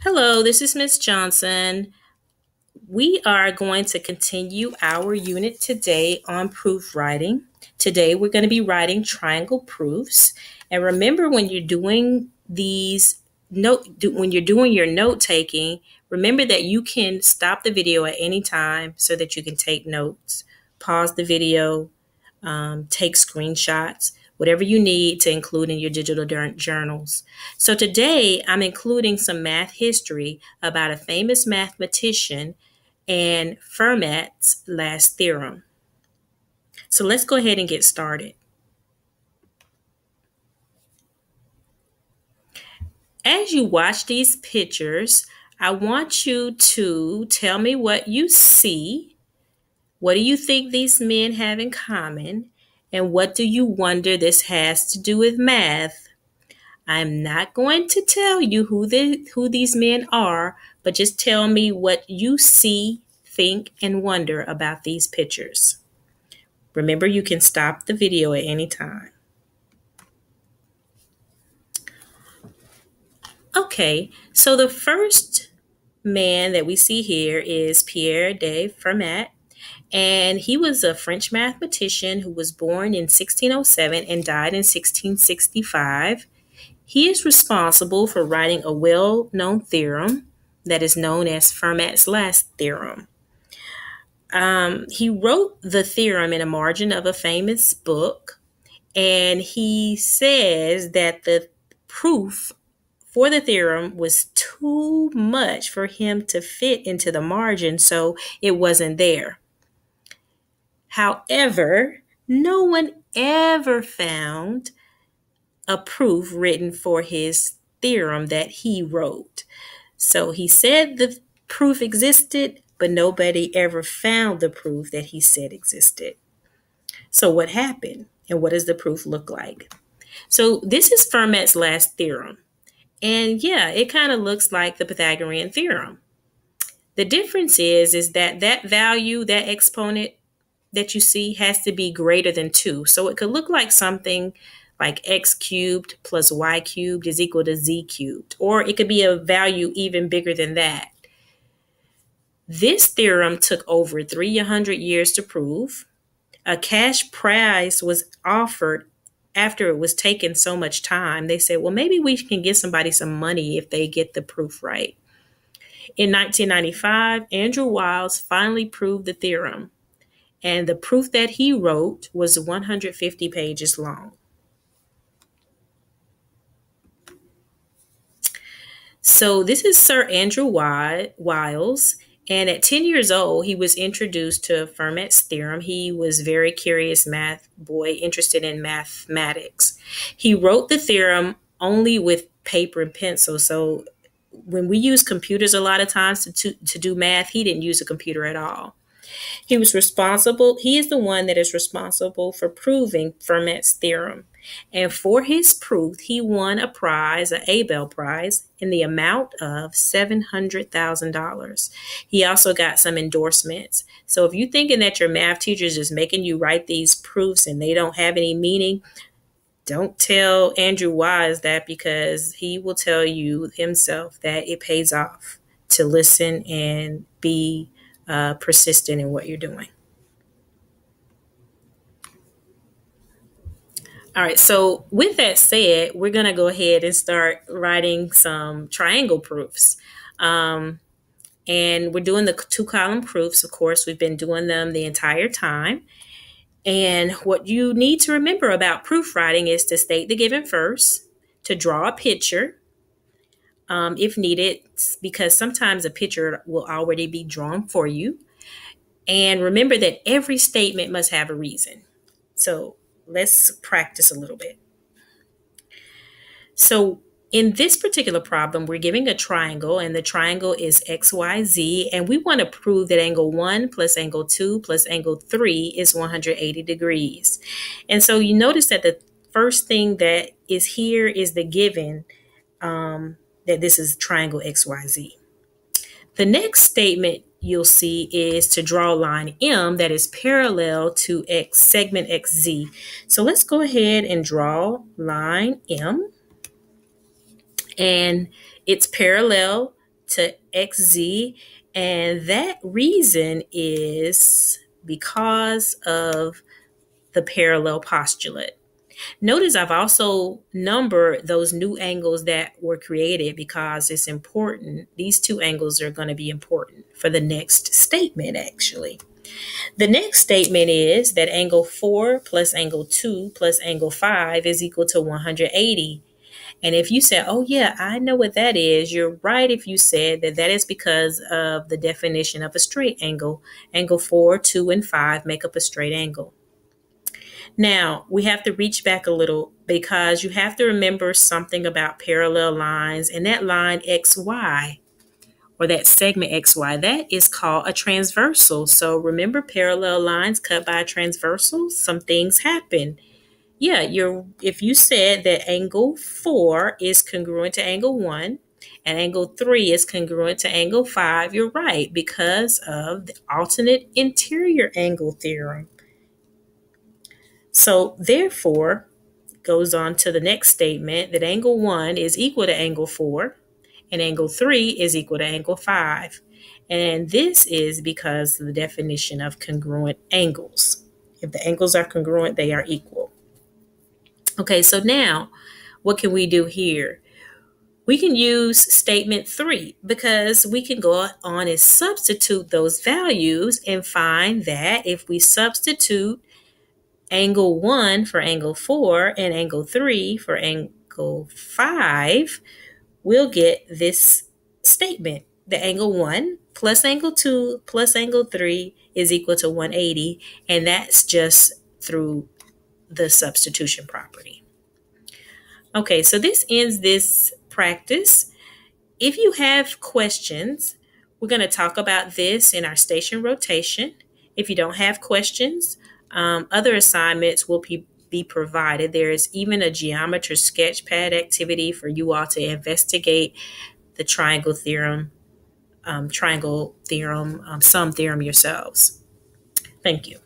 Hello, this is Miss Johnson. We are going to continue our unit today on proof writing. Today we're going to be writing triangle proofs. And remember, when you're doing when you're doing your note taking, remember that you can stop the video at any time so that you can take notes, pause the video, take screenshots, whatever you need to include in your digital journals. So today I'm including some math history about a famous mathematician and Fermat's last theorem. So let's go ahead and get started. As you watch these pictures, I want you to tell me what you see. What do you think these men have in common? And what do you wonder this has to do with math? I'm not going to tell you who these men are, but just tell me what you see, think, and wonder about these pictures. Remember, you can stop the video at any time. Okay, so the first man that we see here is Pierre de Fermat, and he was a French mathematician who was born in 1607 and died in 1665. He is responsible for writing a well-known theorem that is known as Fermat's last theorem. He wrote the theorem in a margin of a famous book, and he says that the proof for the theorem was too much for him to fit into the margin, so it wasn't there. However, no one ever found a proof written for his theorem that he wrote. So he said the proof existed, but nobody ever found the proof that he said existed. So what happened, and what does the proof look like? So this is Fermat's last theorem. And yeah, it kind of looks like the Pythagorean theorem. The difference is that value, that exponent that you see, has to be greater than 2. So it could look like something like x cubed plus y cubed is equal to z cubed, or it could be a value even bigger than that. This theorem took over 300 years to prove. A cash prize was offered after it was taking so much time. They said, well, maybe we can give somebody some money if they get the proof right. In 1995, Andrew Wiles finally proved the theorem, and the proof that he wrote was 150 pages long. So this is Sir Andrew Wiles, and at 10 years old, he was introduced to Fermat's theorem. He was a very curious math boy, interested in mathematics. He wrote the theorem only with paper and pencil. So when we use computers a lot of times to do math, he didn't use a computer at all. He is the one that is responsible for proving Fermat's theorem. And for his proof, he won a prize, an Abel Prize, in the amount of $700,000. He also got some endorsements. So if you're thinking that your math teacher is just making you write these proofs and they don't have any meaning, don't tell Andrew Wiles that, because he will tell you himself that it pays off to listen and be persistent in what you're doing. All right, so with that said, we're going to go ahead and start writing some triangle proofs. And we're doing the 2-column proofs. Of course, we've been doing them the entire time. And what you need to remember about proof writing is to state the given first, to draw a picture if needed, because sometimes a picture will already be drawn for you. And remember that every statement must have a reason. So let's practice a little bit. So in this particular problem, we're giving a triangle, and the triangle is XYZ, and we want to prove that angle 1 plus angle 2 plus angle 3 is 180 degrees. And so you notice that the first thing that is here is the given, that this is triangle XYZ. The next statement you'll see is to draw line M that is parallel to segment XZ. So let's go ahead and draw line M. And it's parallel to xz, and that reason is because of the parallel postulate. Notice I've also numbered those new angles that were created because it's important. These two angles are going to be important for the next statement, actually. The next statement is that angle 4 plus angle 2 plus angle 5 is equal to 180. And if you say, oh, yeah, I know what that is, you're right if you said that that is because of the definition of a straight angle. Angle 4, 2, and 5 make up a straight angle. Now, we have to reach back a little because you have to remember something about parallel lines, and that line XY, or that segment XY, that is called a transversal. So remember, parallel lines cut by a transversal, some things happen. Yeah, if you said that angle 4 is congruent to angle 1 and angle 3 is congruent to angle 5, you're right because of the alternate interior angle theorem. So therefore, goes on to the next statement that angle 1 is equal to angle 4 and angle 3 is equal to angle 5. And this is because of the definition of congruent angles. If the angles are congruent, they are equal. Okay, so now what can we do here? We can use statement 3 because we can go on and substitute those values and find that if we substitute angle 1 for angle 4 and angle 3 for angle 5, we'll get this statement. The angle 1 plus angle 2 plus angle 3 is equal to 180, and that's just through the substitution property. Okay, so this ends this practice. If you have questions, we're going to talk about this in our station rotation. If you don't have questions, other assignments will be provided. There is even a geometry sketchpad activity for you all to investigate the triangle theorem, sum theorem yourselves. Thank you.